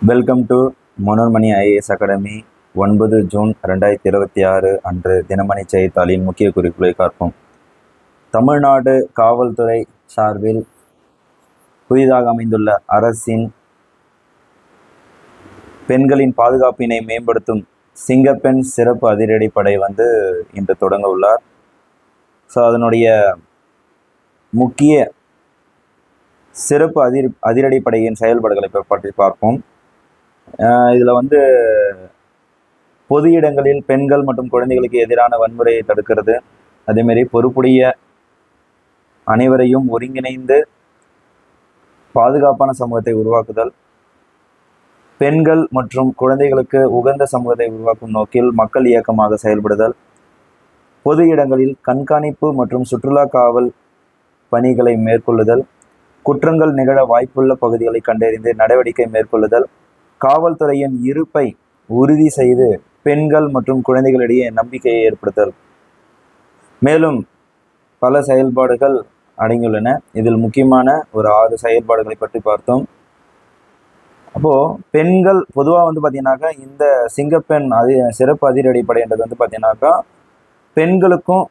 Welcome to Manonmani IAS academy. 9 June 2026 அன்று தினமணி செய்தித்தாளின் முக்கிய குறிப்புகளை பார்ப்போம். தமிழ்நாடு காவல்துறை சார்பில் புதிதாக அமைந்துள்ள அரசின் பெண்களின் பாதுகாப்பினை மேம்படுத்தும் சிங்கப்பெண் சிறப்பு அதிரடிப்படை இன்று தொடங்க உள்ளார். ஸோ அதனுடைய முக்கிய சிறப்பு அதிரடிப்படையின் செயல்பாடுகளை பற்றி பார்ப்போம். இதில் பொது இடங்களில் பெண்கள் மற்றும் குழந்தைகளுக்கு எதிரான வன்முறையை தடுக்கிறது, அதேமாரி பொறுப்புடைய அனைவரையும் ஒருங்கிணைந்து பாதுகாப்பான சமூகத்தை உருவாக்குதல், பெண்கள் மற்றும் குழந்தைகளுக்கு உகந்த சமூகத்தை உருவாக்கும் நோக்கில் மக்கள் இயக்கமாக செயல்படுதல், பொது இடங்களில் கண்காணிப்பு மற்றும் சுற்றுலா காவல் பணிகளை மேற்கொள்ளுதல், குற்றங்கள் நிகழ வாய்ப்புள்ள பகுதிகளை கண்டறிந்து நடவடிக்கை மேற்கொள்ளுதல், காவல்துறையின் இருப்பை உறுதி செய்து பெண்கள் மற்றும் குழந்தைகளிடையே நம்பிக்கையை ஏற்படுத்தல், மேலும் பல செயல்பாடுகள் அடங்கியுள்ளன. இதில் முக்கியமான ஒரு 6 செயல்பாடுகளை பற்றி பார்த்தோம். அப்போது பெண்கள் பொதுவாக பார்த்தீங்கன்னாக்கா இந்த சிங்கப்பெண் சிறப்பு அதிரடிப்படைன்றது பார்த்தீங்கன்னாக்கா பெண்களுக்கும்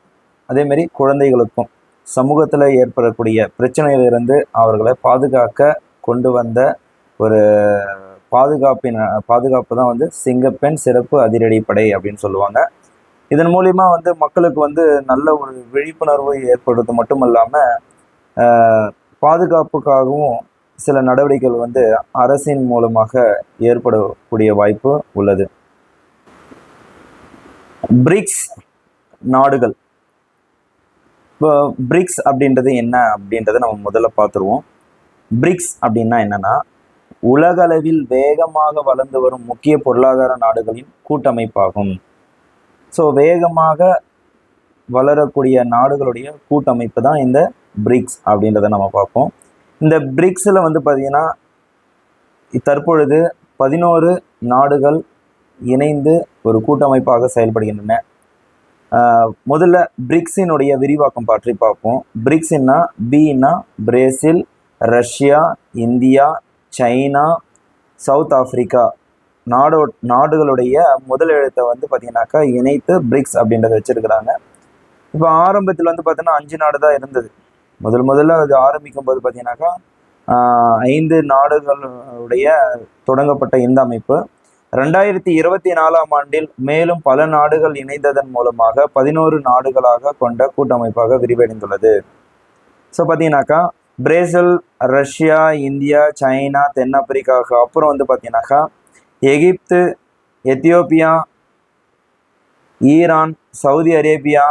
அதேமாரி குழந்தைகளுக்கும் சமூகத்தில் ஏற்படக்கூடிய பிரச்சனையிலிருந்து அவர்களை பாதுகாக்க கொண்டு வந்த ஒரு பாதுகாப்பு தான் சிங்கப்பெண் சிறப்பு அதிரடிப்படை அப்படின்னு சொல்லுவாங்க. இதன் மூலிமா மக்களுக்கு நல்ல ஒரு விழிப்புணர்வு ஏற்படுறது மட்டும் இல்லாமல் பாதுகாப்புக்காகவும் சில நடவடிக்கைகள் அரசின் மூலமாக ஏற்படக்கூடிய வாய்ப்பு உள்ளது. பிரிக்ஸ் நாடுகள். இப்போ பிரிக்ஸ் அப்படின்றது என்ன அப்படின்றத நம்ம முதல்ல பார்த்துருவோம். பிரிக்ஸ் அப்படின்னா என்னன்னா, உலகளவில் வேகமாக வளர்ந்து வரும் முக்கிய பொருளாதார நாடுகளின் கூட்டமைப்பாகும். ஸோ வேகமாக வளரக்கூடிய நாடுகளுடைய கூட்டமைப்பு தான் இந்த பிரிக்ஸ் அப்படின்றத நம்ம பார்ப்போம். இந்த பிரிக்ஸில் பார்த்தீங்கன்னா தற்பொழுது 11 நாடுகள் இணைந்து ஒரு கூட்டமைப்பாக செயல்படுகின்றன. முதல்ல பிரிக்ஸினுடைய விரிவாக்கம் பற்றி பார்ப்போம். பிரிக்ஸ்னா பின்னா Brazil, Russia, India, China, south Africa நாடுகளுடைய முதல் எழுத்தை பார்த்தீங்கன்னாக்கா இணைத்து பிரிக்ஸ் அப்படின்றத வச்சிருக்கிறாங்க. இப்போ ஆரம்பத்தில் பார்த்தீங்கன்னா 5 நாடு தான் இருந்தது. முதல்ல அது ஆரம்பிக்கும் போது பார்த்தீங்கன்னாக்கா 5 நாடுகளுடைய தொடங்கப்பட்ட இந்த அமைப்பு 2024ஆம் ஆண்டில் மேலும் பல நாடுகள் இணைந்ததன் மூலமாக 11 நாடுகளாக கொண்ட கூட்டமைப்பாக விரிவடைந்துள்ளது. ஸோ பார்த்தீங்கன்னாக்கா பிரேசில், ரஷ்யா, இந்தியா, சைனா, தென்னாப்பிரிக்காவுக்கு அப்புறம் பார்த்தீங்கன்னாக்கா எகிப்து, எத்தியோப்பியா, ஈரான், சவுதி அரேபியா,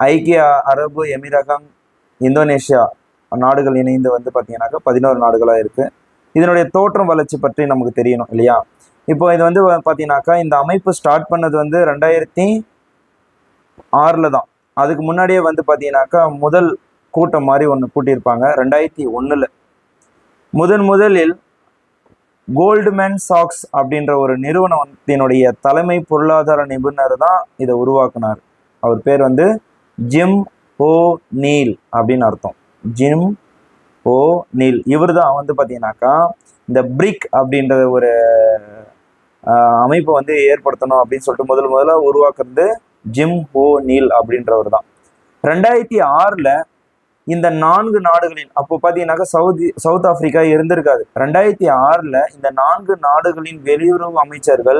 ஐக்கிய அரபு எமிரகம், இந்தோனேஷியா நாடுகள் இணைந்து பார்த்தீங்கன்னாக்கா 11 நாடுகளாக இருக்குது. இதனுடைய தோற்றம் வளர்ச்சி பற்றி நமக்கு தெரியணும் இல்லையா? இப்போ இது பார்த்தீங்கன்னாக்கா இந்த அமைப்பு ஸ்டார்ட் பண்ணது 2006 தான். அதுக்கு முன்னாடியே பார்த்தீங்கன்னாக்கா முதல் கூட்டம் மாதிரி ஒன்று கூட்டியிருப்பாங்க 2001. முதலில் கோல்ட்மேன் சாக்ஸ் அப்படின்ற ஒரு நிறுவனத்தினுடைய தலைமை பொருளாதார நிபுணர் தான் இதை உருவாக்குனார். அவர் பேர் ஜிம் ஓ நீல் அப்படின்னு அர்த்தம். ஜிம் ஓ நீல் இவர் தான் பார்த்தீங்கன்னாக்கா இந்த பிரிக் அப்படின்ற ஒரு அமைப்பை ஏற்படுத்தணும் அப்படின்னு சொல்லிட்டு முதல்ல உருவாக்குறது ஜிம் ஓ நீல் அப்படின்றவர் தான். 2006 இந்த 4 நாடுகளின் அப்போ பார்த்தீங்கன்னாக்கா சவுத் ஆப்பிரிக்கா இருந்திருக்காது. 2006 இந்த 4 நாடுகளின் வெளியுறவு அமைச்சர்கள்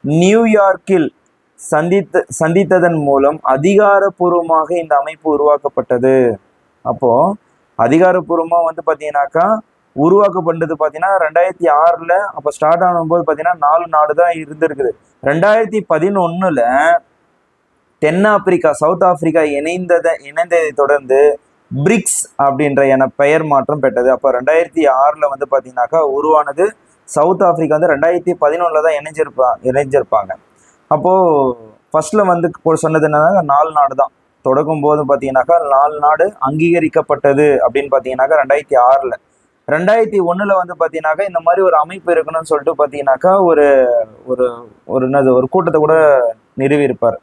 நியூயார்க்கில் சந்தித்ததன் மூலம் அதிகாரப்பூர்வமாக இந்த அமைப்பு உருவாக்கப்பட்டது. அப்போ அதிகாரப்பூர்வமாக பார்த்தீங்கன்னாக்கா உருவாக்கப்பட்டது பார்த்தீங்கன்னா 2006 அப்போ ஸ்டார்ட் ஆகும்போது பார்த்தீங்கன்னா 4 நாடு தான் இருந்திருக்குது. 2011 தென்னாப்பிரிக்கா, சவுத் ஆப்பிரிக்கா இணைந்ததை தொடர்ந்து பிரிக்ஸ் அப்படின்ற பெயர் மாற்றம் பெற்றது. அப்போ 2006 பார்த்தீங்கன்னாக்கா உருவானது. சவுத் ஆப்பிரிக்கா 2011 தான் இணைஞ்சிருப்பாங்க. அப்போது ஃபர்ஸ்ட்ல சொன்னது என்னன்னா 4 நாடு தான் தொடக்கும் போது பார்த்தீங்கன்னாக்கா 4 நாடு அங்கீகரிக்கப்பட்டது அப்படின்னு பார்த்தீங்கன்னாக்கா 2006. 2001 பார்த்தீங்கன்னாக்கா இந்த மாதிரி ஒரு அமைப்பு இருக்கணும்னு சொல்லிட்டு பார்த்தீங்கன்னாக்கா ஒரு கூட்டத்தை கூட நிறுவியிருப்பார்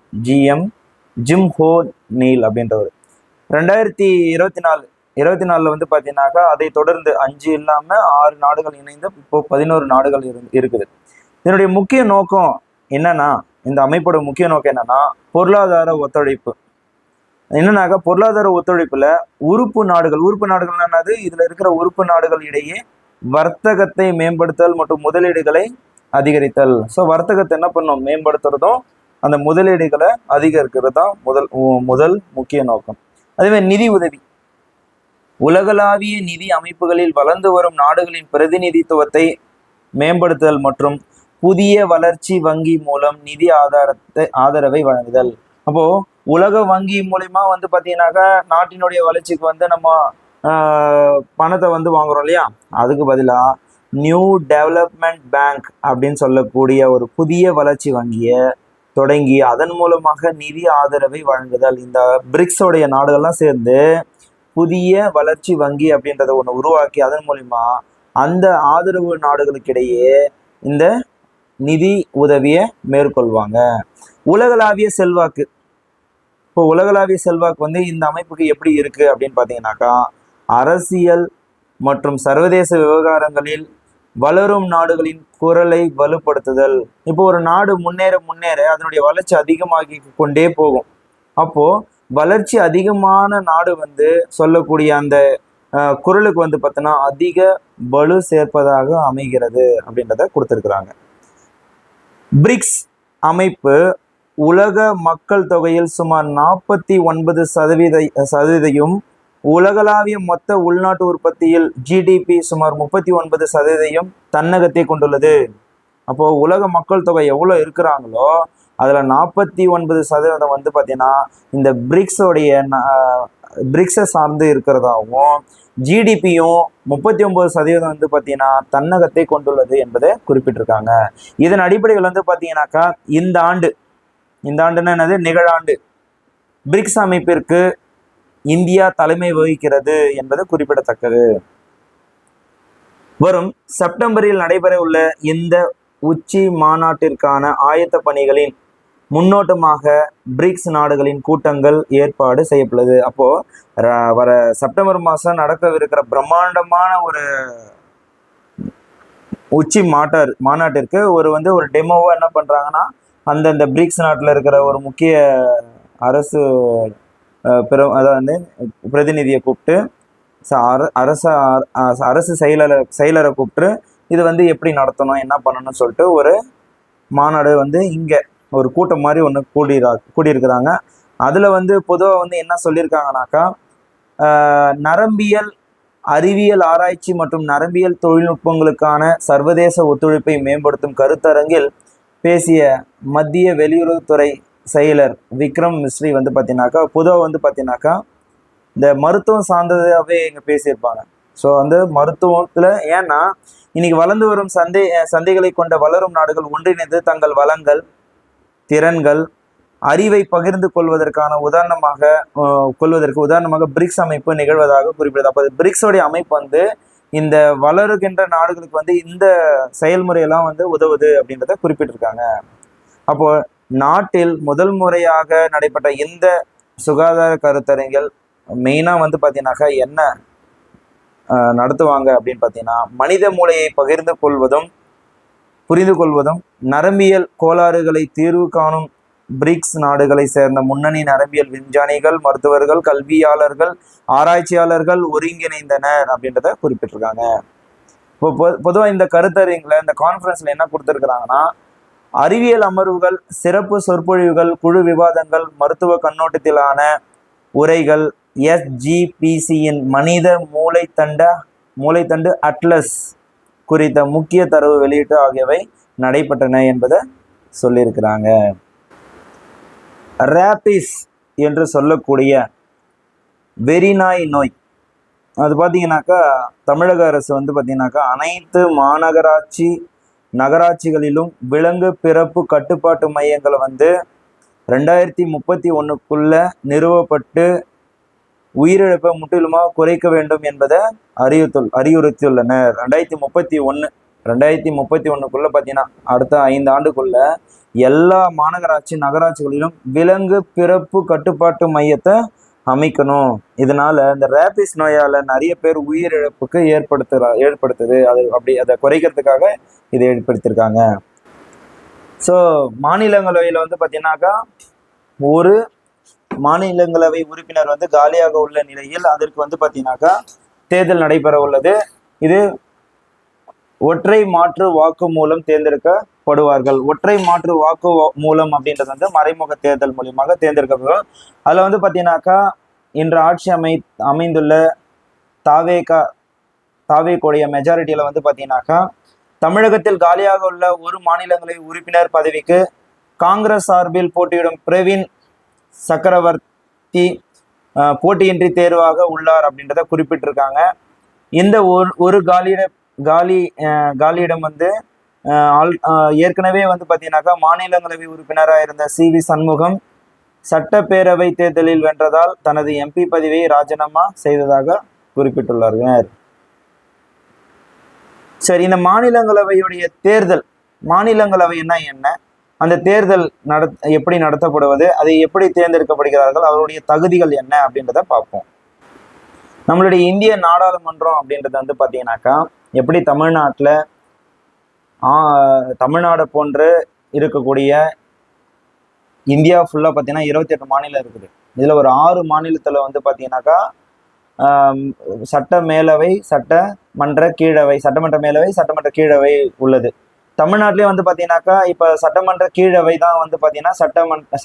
ஜிம் ஹோ நீல் அப்படின்றவர். 2024 24 வந்து பார்த்தீங்கன்னாக்கா அதை தொடர்ந்து 5 இல்லாம 6 நாடுகள் இணைந்து இப்போ 11 நாடுகள் இருக்குது. இதனுடைய முக்கிய நோக்கம் என்னன்னா, இந்த அமைப்போட முக்கிய நோக்கம் என்னன்னா பொருளாதார ஒத்துழைப்பு. என்னன்னாக்கா பொருளாதார ஒத்துழைப்புல உறுப்பு நாடுகள் என்னது, இதுல இருக்கிற உறுப்பு நாடுகள் இடையே வர்த்தகத்தை மேம்படுத்தல் மற்றும் முதலீடுகளை அதிகரித்தல். ஸோ வர்த்தகத்தை என்ன பண்ணும், மேம்படுத்துறதும் அந்த முதலீடுகளை அதிகரிக்கிறது தான் முதல் முக்கிய நோக்கம். அதுவே நிதி உதவி. உலகளாவிய நிதி அமைப்புகளில் வளர்ந்து வரும் நாடுகளின் பிரதிநிதித்துவத்தை மேம்படுத்துதல் மற்றும் புதிய வளர்ச்சி வங்கி மூலம் நிதி ஆதரவை வழங்குதல். அப்போ உலக வங்கி மூலயமா வந்து பாத்தீங்கன்னாக்கா நாட்டினுடைய வளர்ச்சிக்கு வந்து நம்ம பணத்தை வந்து வாங்குறோம் இல்லையா, அதுக்கு பதிலா நியூ டெவலப்மெண்ட் பேங்க் அப்படின்னு சொல்லக்கூடிய ஒரு புதிய வளர்ச்சி வங்கியை தொடங்கி அதன் மூலமாக நிதி ஆதரவை வழங்குதல். இந்த பிரிக்ஸோடைய நாடுகள்லாம் சேர்ந்து புதிய வளர்ச்சி வங்கி அப்படின்றத ஒன்று உருவாக்கி அதன் மூலிமா அந்த ஆதரவு நாடுகளுக்கிடையே இந்த நிதி உதவியை மேற்கொள்வாங்க. உலகளாவிய செல்வாக்கு. இப்போ உலகளாவிய செல்வாக்கு வந்து இந்த அமைப்புக்கு எப்படி இருக்கு அப்படின்னு பார்த்தீங்கன்னாக்கா, அரசியல் மற்றும் சர்வதேச விவகாரங்களில் வளரும் நாடுகளின் குரலை வலுப்படுத்துதல். இப்போ ஒரு நாடு முன்னேற முன்னேற அதனுடைய வளர்ச்சி அதிகமாகி கொண்டே போகும். அப்போ வளர்ச்சி அதிகமான நாடு வந்து சொல்லக்கூடிய அந்த குரலுக்கு வந்து பார்த்தோன்னா அதிக வலு சேர்ப்பதாக அமைகிறது அப்படின்றத கொடுத்துருக்குறாங்க. பிரிக்ஸ் அமைப்பு உலக மக்கள் தொகையில் சுமார் 49% உலகளாவிய மொத்த உள்நாட்டு உற்பத்தியில் ஜிடிபி சுமார் 39% தன்னகத்தை கொண்டுள்ளது. அப்போ உலக மக்கள் தொகை எவ்வளோ இருக்கிறாங்களோ அதில் 49% வந்து பார்த்தீங்கன்னா இந்த பிரிக்ஸை சார்ந்து இருக்கிறதாகவும் ஜிடிபியும் 39% வந்து பார்த்தீங்கன்னா தன்னகத்தை கொண்டுள்ளது என்பதை குறிப்பிட்டிருக்காங்க. இதன் அடிப்படையில் வந்து பார்த்தீங்கன்னாக்கா இந்த ஆண்டுன்னா என்னது, நிகழாண்டு பிரிக்ஸ் அமைப்பிற்கு இந்தியா தலைமை வகிக்கிறது என்பது குறிப்பிடத்தக்கது. வரும் செப்டம்பரில் நடைபெற உள்ள இந்த உச்சி மாநாட்டிற்கான ஆயத்த பணிகளின் முன்னோட்டமாக பிரிக்ஸ் நாடுகளின் கூட்டங்கள் ஏற்பாடு செய்யப்படுது. அப்போ வர செப்டம்பர் மாதம் நடக்கவிருக்கிற பிரம்மாண்டமான ஒரு உச்சி மாநாட்டிற்கு ஒரு டெமோவா என்ன பண்றாங்கன்னா, அந்தந்த பிரிக்ஸ் நாட்டில் இருக்கிற ஒரு முக்கிய அரசு அதாவது பிரதிநிதியை கூப்பிட்டு அரசு செயலரை கூப்பிட்டு இது வந்து எப்படி நடத்தணும் என்ன பண்ணணும்னு சொல்லிட்டு ஒரு மாநாடு வந்து இங்கே ஒரு கூட்டம் மாதிரி ஒன்று கூடியிருக்கிறாங்க. அதில் வந்து பொதுவாக வந்து என்ன சொல்லியிருக்காங்கனாக்கா, நரம்பியல் அறிவியல் ஆராய்ச்சி மற்றும் நரம்பியல் தொழில்நுட்பங்களுக்கான சர்வதேச ஒத்துழைப்பை மேம்படுத்தும் கருத்தரங்கில் பேசிய மத்திய வெளியுறவுத்துறை செயலர் விக்ரம் மிஸ்ரி வந்து பார்த்தீங்கன்னாக்கா பொதுவாக வந்து பார்த்தீங்கன்னாக்கா இந்த மருத்துவம் சார்ந்ததாகவே இங்கே பேசியிருப்பாங்க. ஸோ வந்து மருத்துவத்தில் ஏன்னா இன்னைக்கு வளர்ந்து வரும் சந்தைகளை கொண்ட வளரும் நாடுகள் ஒன்றிணைந்து தங்கள் வளங்கள் திறன்கள் அறிவை பகிர்ந்து உதாரணமாக பிரிக்ஸ் அமைப்பு நிகழ்வதாக குறிப்பிடுது. அப்போ பிரிக்ஸோடைய அமைப்பு வந்து இந்த வளருகின்ற நாடுகளுக்கு வந்து இந்த செயல்முறையெல்லாம் வந்து உதவுது அப்படின்றத குறிப்பிட்டிருக்காங்க. அப்போ நாட்டில் முதல் முறையாக நடைபெற்ற இந்த சுகாதார கருத்தரங்கில் மெயினாக வந்து பார்த்தீங்கன்னாக்கா என்ன நடத்துவாங்க அப்படின்னு பார்த்தீங்கன்னா, மனித மூளையை புரிந்து கொள்வதும் நரம்பியல் கோளாறுகளை தீர்வு காணும் பிரிக்ஸ் நாடுகளை சேர்ந்த முன்னணி நரம்பியல் விஞ்ஞானிகள், மருத்துவர்கள், கல்வியாளர்கள், ஆராய்ச்சியாளர்கள் ஒருங்கிணைந்தனர் அப்படின்றத குறிப்பிட்டிருக்காங்க. இப்போ பொதுவாக இந்த கருத்தரங்கில் இந்த கான்ஃபரன்ஸ்ல என்ன கொடுத்துருக்குறாங்கன்னா, அறிவியல் அமர்வுகள், சிறப்பு சொற்பொழிவுகள், குழு விவாதங்கள், மருத்துவ கண்ணோட்டத்திலான உரைகள், SGPCயின் மனித மூளைத்தண்டு அட்லஸ் குறித்த முக்கிய தரவு வெளியீட்டு ஆகியவை நடைபெற்றன என்பதை சொல்லியிருக்கிறாங்க. ரேபிஸ் என்று சொல்லக்கூடிய வெறிநாய் நோய், அது பார்த்தீங்கன்னாக்கா தமிழக அரசு வந்து பார்த்தீங்கன்னாக்கா அனைத்து நகராட்சிகளிலும் விலங்கு பிறப்பு கட்டுப்பாட்டு மையங்களை வந்து 2031 நிறுவப்பட்டு உயிரிழப்பை முற்றிலுமாக குறைக்க வேண்டும் என்பதை அறிவுறுத்தியுள்ளனர். 2031 பார்த்தீங்கன்னா அடுத்த 5 ஆண்டுக்குள்ள எல்லா நகராட்சிகளிலும் விலங்கு பிறப்பு கட்டுப்பாட்டு மையத்தை அமைக்கணும். இதனால இந்த ரேபிஸ் நோயால நிறைய பேர் உயிரிழப்புக்கு ஏற்படுத்துது. அது அப்படி அதை குறைக்கிறதுக்காக இதை ஏற்படுத்தியிருக்காங்க. ஸோ மாநிலங்களவையில் வந்து பார்த்தீங்கன்னாக்கா ஒரு மாநிலங்களவை உறுப்பினர் வந்து காலியாக உள்ள நிலையில் அதற்கு வந்து பார்த்தீங்கன்னாக்கா தேர்தல் நடைபெற உள்ளது. இது ஒற்றை மாற்று வாக்கு மூலம் தேர்ந்தெடுக்கப்படுவார்கள். ஒற்றை மாற்று வாக்கு மூலம் அப்படின்றது வந்து மறைமுக தேர்தல் மூலியமாக தேர்ந்தெடுக்கப்படும். அதில் வந்து பார்த்தீங்கன்னாக்கா இன்று ஆட்சி அமைந்துள்ள தாவேக்குடைய மெஜாரிட்டியில் வந்து பார்த்தீங்கன்னாக்கா தமிழகத்தில் காலியாக உள்ள ஒரு மாநிலங்களவை உறுப்பினர் பதவிக்கு காங்கிரஸ் சார்பில் போட்டியிடும் பிரவீன் சக்கரவர்த்தி போட்டியின்றி தேர்வாக உள்ளார் அப்படின்றத குறிப்பிட்டிருக்காங்க. இந்த ஒரு காலியிடம் வந்து ஏற்கனவே வந்து பார்த்தீங்கன்னாக்கா மாநிலங்களவை உறுப்பினராக இருந்த CV சண்முகம் சட்டப்பேரவை தேர்தலில் வென்றதால் தனது MP பதவியை ராஜினாமா செய்ததாக குறிப்பிட்டுள்ளார்கள். சரி, இந்த மாநிலங்களவையுடைய தேர்தல், மாநிலங்களவைன்னா என்ன, அந்த தேர்தல் எப்படி நடத்தப்படுவது, அதை எப்படி தேர்ந்தெடுக்கப்படுகிறார்கள், அவருடைய தகுதிகள் என்ன அப்படின்றத பார்ப்போம். நம்மளுடைய இந்திய நாடாளுமன்றம் அப்படின்றது வந்து பார்த்தீங்கன்னாக்கா எப்படி தமிழ்நாடு போன்று இருக்கக்கூடிய இந்தியா ஃபுல்லாக பார்த்தீங்கன்னா 28 மாநிலம் இருக்குது. இதில் ஒரு 6 மாநிலத்தில் வந்து பார்த்தீங்கன்னாக்கா சட்ட மேலவை, சட்டமன்ற கீழவை, சட்டமன்ற மேலவை, சட்டமன்ற கீழவை உள்ளது. தமிழ்நாட்டிலே வந்து பார்த்தீங்கன்னாக்கா இப்போ சட்டமன்ற கீழவை தான் வந்து பார்த்தீங்கன்னா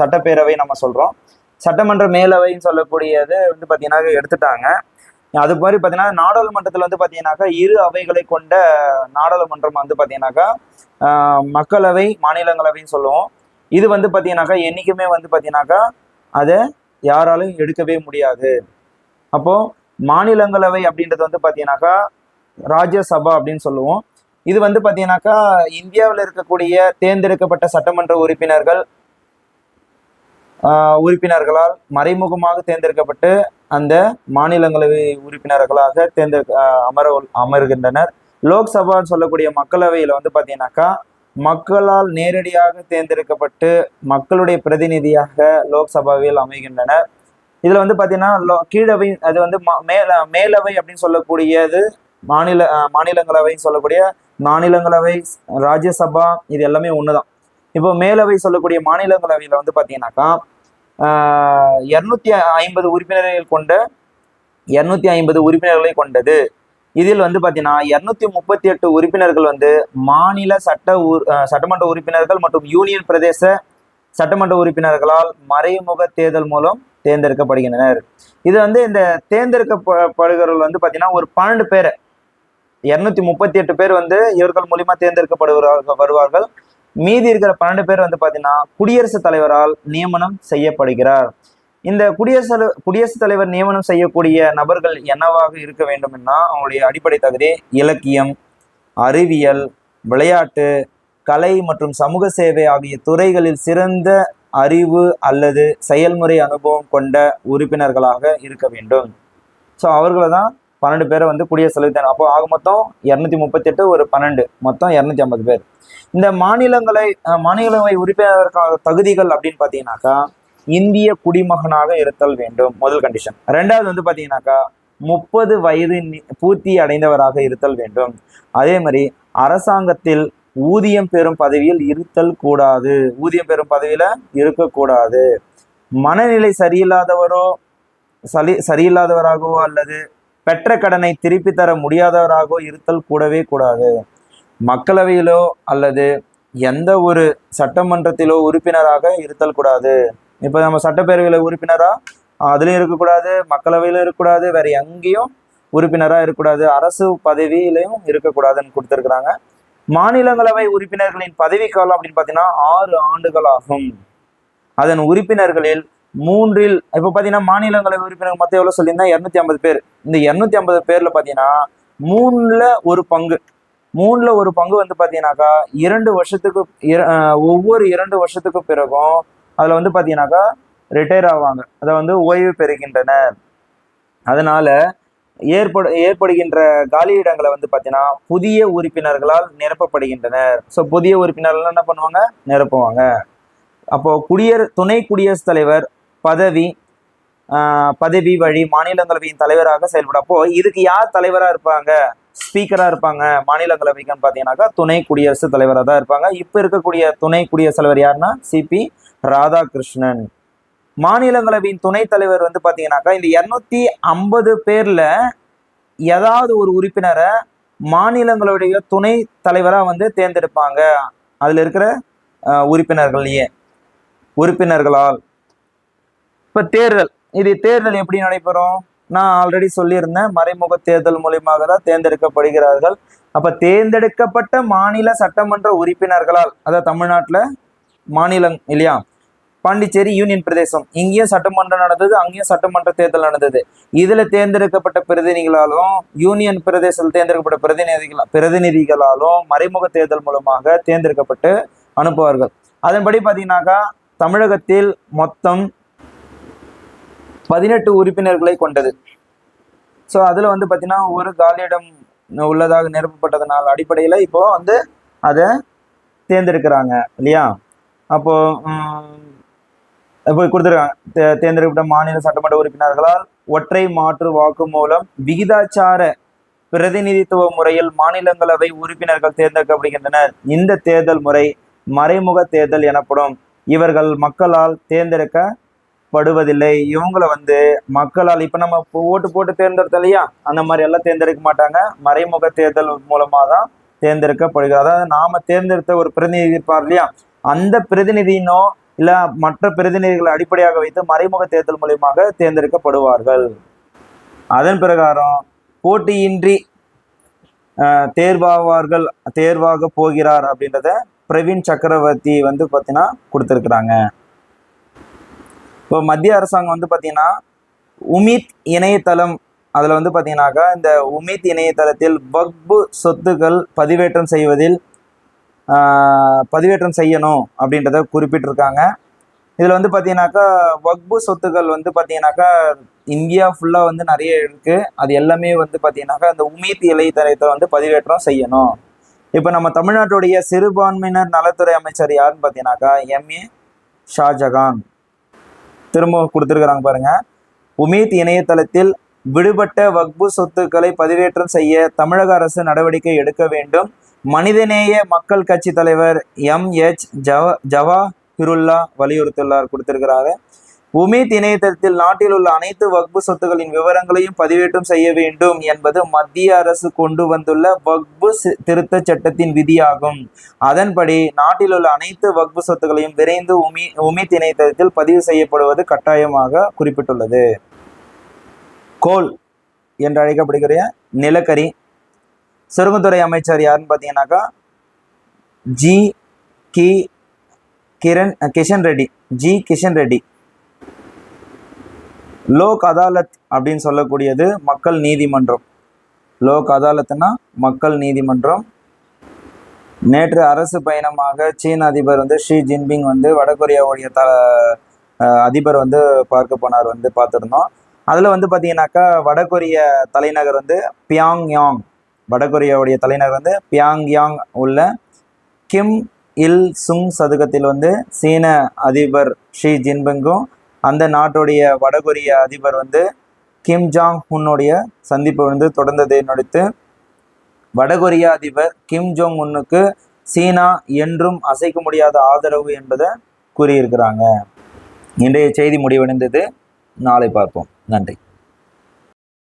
சட்டப்பேரவை நம்ம சொல்கிறோம். சட்டமன்ற மேலவைன்னு சொல்லக்கூடியது வந்து பார்த்தீங்கன்னா எடுத்துட்டாங்க. அது மாதிரி பார்த்தீங்கன்னா நாடாளுமன்றத்தில் வந்து பார்த்தீங்கன்னாக்கா 2 அவைகளை கொண்ட நாடாளுமன்றம் வந்து பார்த்தீங்கன்னாக்கா மக்களவை, மாநிலங்களவைன்னு சொல்லுவோம். இது வந்து பார்த்தீங்கன்னாக்கா என்றைக்குமே வந்து பார்த்தீங்கன்னாக்கா அதை யாராலும் எடுக்கவே முடியாது. அப்போது மாநிலங்களவை அப்படின்றது வந்து பார்த்தீங்கன்னாக்கா ராஜ்யசபா அப்படின்னு சொல்லுவோம். இது வந்து பார்த்தீங்கன்னாக்கா இந்தியாவில் இருக்கக்கூடிய தேர்ந்தெடுக்கப்பட்ட சட்டமன்ற உறுப்பினர்களால் மறைமுகமாக தேர்ந்தெடுக்கப்பட்டு அந்த மாநிலங்களவை உறுப்பினர்களாக அமர்கின்றனர். லோக்சபான்னு சொல்லக்கூடிய மக்களவையில் வந்து பார்த்தீங்கன்னாக்கா மக்களால் நேரடியாக தேர்ந்தெடுக்கப்பட்டு மக்களுடைய பிரதிநிதியாக லோக்சபாவில் அமைகின்றனர். இதில் வந்து பார்த்தீங்கன்னா கீழவை, அது வந்து மேலவை அப்படின்னு சொல்லக்கூடியது மாநிலங்களவைன்னு சொல்லக்கூடிய மாநிலங்களவை, ராஜ்யசபா இது எல்லாமே ஒன்று தான். இப்போ மேலவை சொல்லக்கூடிய மாநிலங்களவையில் வந்து பார்த்தீங்கன்னாக்கா 250 உறுப்பினர்களை கொண்டது. இதில் வந்து பார்த்தீங்கன்னா 238 உறுப்பினர்கள் வந்து மாநில சட்டமன்ற உறுப்பினர்கள் மற்றும் யூனியன் பிரதேச சட்டமன்ற உறுப்பினர்களால் மறைமுக தேர்தல் மூலம் தேர்ந்தெடுக்கப்படுகின்றனர். இது வந்து இந்த தேர்ந்தெடுக்கப்படுகிறவர்கள் வந்து பார்த்தீங்கன்னா ஒரு 12 பேர், 238 பேர் வந்து இவர்கள் மூலியமா வருவார்கள். மீதி இருக்கிற 12 பேர் வந்து பார்த்தீங்கன்னா குடியரசுத் தலைவரால் நியமனம் செய்யப்படுகிறார். இந்த குடியரசுத் தலைவர் நியமனம் செய்யக்கூடிய நபர்கள் என்னவாக இருக்க வேண்டும்னா அவங்களுடைய அடிப்படை தகுதி இலக்கியம், அறிவியல், விளையாட்டு, கலை மற்றும் சமூக சேவை ஆகிய துறைகளில் சிறந்த அறிவு அல்லது செயல்முறை அனுபவம் கொண்ட உறுப்பினர்களாக இருக்க வேண்டும். ஸோ அவர்களை தான் 12 பேரை வந்து குடியரசுத் தலைவர். அப்போ ஆக மொத்தம் 238 ஒரு 12 மொத்தம் 250 பேர். இந்த மாநிலங்களவை உறுப்பினருக்கான தகுதிகள் அப்படின்னு பார்த்தீங்கன்னாக்கா இந்திய குடிமகனாக இருத்தல் வேண்டும், முதல் கண்டிஷன். 2வது வந்து பார்த்தீங்கன்னாக்கா 30 வயது பூர்த்தி அடைந்தவராக இருத்தல் வேண்டும். அதே மாதிரி அரசாங்கத்தில் ஊதியம் பெறும் பதவியில் இருக்கக்கூடாது. மனநிலை சரியில்லாதவராகவோ அல்லது பெற்ற கடனை திருப்பி தர முடியாதவராகவோ இருத்தல் கூடவே கூடாது. மக்களவையிலோ அல்லது எந்த ஒரு சட்டமன்றத்திலோ உறுப்பினராக இருத்தல் கூடாது. இப்போ நம்ம சட்டப்பேரவையில் உறுப்பினராக அதுலேயும் இருக்கக்கூடாது, மக்களவையிலும் இருக்கக்கூடாது, வேற எங்கேயும் உறுப்பினராக இருக்கக்கூடாது, அரசு பதவியிலையும் இருக்கக்கூடாதுன்னு கொடுத்துருக்குறாங்க. மாநிலங்களவை உறுப்பினர்களின் பதவி காலம் அப்படின்னு பார்த்தீங்கன்னா 6 ஆண்டுகள் ஆகும். அதன் உறுப்பினர்களில் 3 இப்போ பார்த்தீங்கன்னா மாநிலங்களவை உறுப்பினர் மொத்தம் எவ்வளோ சொல்லியிருந்தா 250 பேர். இந்த 250 பேர்ல பார்த்தீங்கன்னா 3ல் ஒரு பங்கு வந்து பார்த்தீங்கன்னாக்கா 2 வருஷத்துக்கு ஒவ்வொரு 2 வருஷத்துக்கும் பிறகும் அதில் வந்து பார்த்தீங்கன்னாக்கா ரிட்டையர் ஆவாங்க, அதை வந்து ஓய்வு பெறுகின்றனர். அதனால ஏற்படுகின்ற காலியிடங்களை வந்து பார்த்தீங்கன்னா புதிய உறுப்பினர்களால் நிரப்பப்படுகின்றனர். ஸோ புதிய உறுப்பினர்கள் என்ன பண்ணுவாங்க, நிரப்புவாங்க. அப்போ துணை குடியரசுத் தலைவர் பதவி பதவி வழி மாநிலங்களவையின் தலைவராக செயல்படும். அப்போ இதுக்கு யார் தலைவரா இருப்பாங்க, ஸ்பீக்கரா இருப்பாங்க மாநிலங்களவைக்குன்னு பாத்தீங்கன்னாக்கா துணை குடியரசுத் தலைவராக தான் இருப்பாங்க. இப்ப இருக்கக்கூடிய துணை குடியரசுத் தலைவர் யாருன்னா சிபி ராதாகிருஷ்ணன். மாநிலங்களவையின் துணைத் தலைவர் வந்து பாத்தீங்கன்னாக்கா இந்த 250 பேர்ல ஏதாவது ஒரு உறுப்பினரை மாநிலங்களுடைய துணை தலைவரா வந்து தேர்ந்தெடுப்பாங்க. அதுல இருக்கிற உறுப்பினர்களால். இப்ப தேர்தல், இது தேர்தல் எப்படி நடைபெறும்? நான் ஆல்ரெடி சொல்லியிருந்தேன், மறைமுக தேர்தல் மூலியமாக தான் தேர்ந்தெடுக்கப்படுகிறார்கள். அப்ப தேர்ந்தெடுக்கப்பட்ட மாநில சட்டமன்ற உறுப்பினர்களால், அதாவது தமிழ்நாட்டுல மாநிலம் இல்லையா, பாண்டிச்சேரி யூனியன் பிரதேசம், இங்கேயும் சட்டமன்றம் நடந்தது, அங்கேயும் சட்டமன்ற தேர்தல் நடந்தது. இதுல தேர்ந்தெடுக்கப்பட்ட பிரதிநிதிகளாலும் யூனியன் பிரதேசத்தில் தேர்ந்தெடுக்கப்பட்ட பிரதிநிதிகளாலும் மறைமுக தேர்தல் மூலமாக தேர்ந்தெடுக்கப்பட்டு அனுப்புவார்கள். அதன்படி பாத்தீங்கன்னாக்கா தமிழகத்தில் மொத்தம் 18 உறுப்பினர்களை கொண்டது. ஸோ அதில் வந்து பார்த்தீங்கன்னா ஒரு காலியிடம் உள்ளதாக நிரப்பப்பட்டதனால் அடிப்படையில் இப்போ வந்து அதை தேர்ந்தெடுக்கிறாங்க இல்லையா. அப்போ கொடுத்துருக்காங்க, தேர்ந்தெடுக்கப்பட்ட மாநில சட்டமன்ற உறுப்பினர்களால் ஒற்றை மாற்று வாக்கு மூலம் விகிதாச்சார பிரதிநிதித்துவ முறையில் மாநிலங்களவை உறுப்பினர்கள் தேர்ந்தெடுக்கப்படுகின்றனர். இந்த தேர்தல் முறை மறைமுக தேர்தல் எனப்படும். இவர்கள் மக்களால் தேர்ந்தெடுக்கப்படுவதில்லை. இவங்களை வந்து மக்களால், இப்ப நம்ம ஓட்டு போட்டு தேர்ந்தெடுத்தோம் இல்லையா, அந்த மாதிரி எல்லாம் தேர்ந்தெடுக்க மாட்டாங்க. மறைமுக தேர்தல் மூலமா தான் தேர்ந்தெடுக்கப்படுகிறது. அதாவது நாம தேர்ந்தெடுத்த ஒரு பிரதிநிதி இருப்பார் இல்லையா, அந்த பிரதிநிதியினோ இல்ல மற்ற பிரதிநிதிகளை அடிப்படையாக வைத்து மறைமுக தேர்தல் மூலியமாக தேர்ந்தெடுக்கப்படுவார்கள். அதன் பிரகாரம் போட்டியின்றி தேர்வாக போகிறார் அப்படின்றத பிரவீன் சக்கரவர்த்தி வந்து பார்த்தீங்கன்னா கொடுத்துருக்குறாங்க. இப்போ மத்திய அரசாங்கம் வந்து பார்த்தீங்கன்னா உமீத் இணையதளம், அதில் வந்து பார்த்தீங்கன்னாக்கா இந்த உமீத் இணையதளத்தில் வக்பு சொத்துக்கள் பதிவேற்றம் செய்யணும் அப்படின்றத குறிப்பிட்டிருக்காங்க. இதில் வந்து பார்த்தீங்கன்னாக்கா வக்பு சொத்துக்கள் வந்து பார்த்தீங்கன்னாக்கா இந்தியா ஃபுல்லாக வந்து நிறைய இருக்கு. அது எல்லாமே வந்து பார்த்தீங்கன்னாக்கா இந்த உமீத் இணையதளத்தை வந்து பதிவேற்றம் செய்யணும். இப்போ நம்ம தமிழ்நாட்டுடைய சிறுபான்மையினர் நலத்துறை அமைச்சர் யாருன்னு பார்த்தீங்கன்னாக்கா எம்ஏ ஷாஜகான். திரும்ப கொடுத்துருக்குறாங்க பாருங்க. உமீத் இணையதளத்தில் விடுபட்ட வக்பு சொத்துக்களை பதிவேற்றம் செய்ய தமிழக அரசு நடவடிக்கை எடுக்க வேண்டும். மனிதநேய மக்கள் கட்சி தலைவர் MH ஜவாஹிருல்லா வலியுறுத்தியுள்ளார். கொடுத்திருக்கிறாரு. உமீத் இணையதளத்தில் நாட்டில் உள்ள அனைத்து வக்பு சொத்துக்களின் விவரங்களையும் பதிவேற்றம் செய்ய வேண்டும் என்பது மத்திய அரசு கொண்டு வந்துள்ள வக்பு திருத்த சட்டத்தின் விதியாகும். அதன்படி நாட்டில் உள்ள அனைத்து வக்பு சொத்துக்களையும் விரைந்து உமீத் இணையதளத்தில் பதிவு செய்யப்படுவது கட்டாயமாக குறிப்பிட்டுள்ளது. கோல் என்று அழைக்கப்படுகிற நிலக்கரி சுரங்கத்துறை அமைச்சர் யாருன்னு பார்த்தீங்கன்னாக்கா கிஷன் ரெட்டி. லோக் அதாலத் அப்படின்னு சொல்லக்கூடியது மக்கள் நீதிமன்றம். லோக் அதாலத்னா மக்கள் நீதிமன்றம். நேற்று அரசு பயணமாக சீன அதிபர் வந்து ஷி ஜின்பிங் வந்து வடகொரியாவுடைய அதிபர் வந்து பார்க்க போனார், வந்து பார்த்துருந்தோம். அதில் வந்து பார்த்தீங்கன்னாக்கா வடகொரிய தலைநகர் வந்து பியாங்யாங், வடகொரியாவுடைய தலைநகர் வந்து பியாங்யாங் உள்ள கிம் இல் சுங் சதுக்கத்தில் வந்து சீன அதிபர் ஷி ஜின்பிங்கும் அந்த நாட்டுடைய வடகொரிய அதிபர் வந்து கிம் ஜாங் உன்னுடைய சந்திப்பு வந்து தொடர்ந்ததை நடித்து வடகொரிய அதிபர் கிம் ஜோங் உன்னுக்கு சீனா என்றும் அசைக்க முடியாத ஆதரவு என்பதை கூறியிருக்கிறாங்க. இன்றைய செய்தி முடிவடைந்தது. நாளை பார்ப்போம். நன்றி.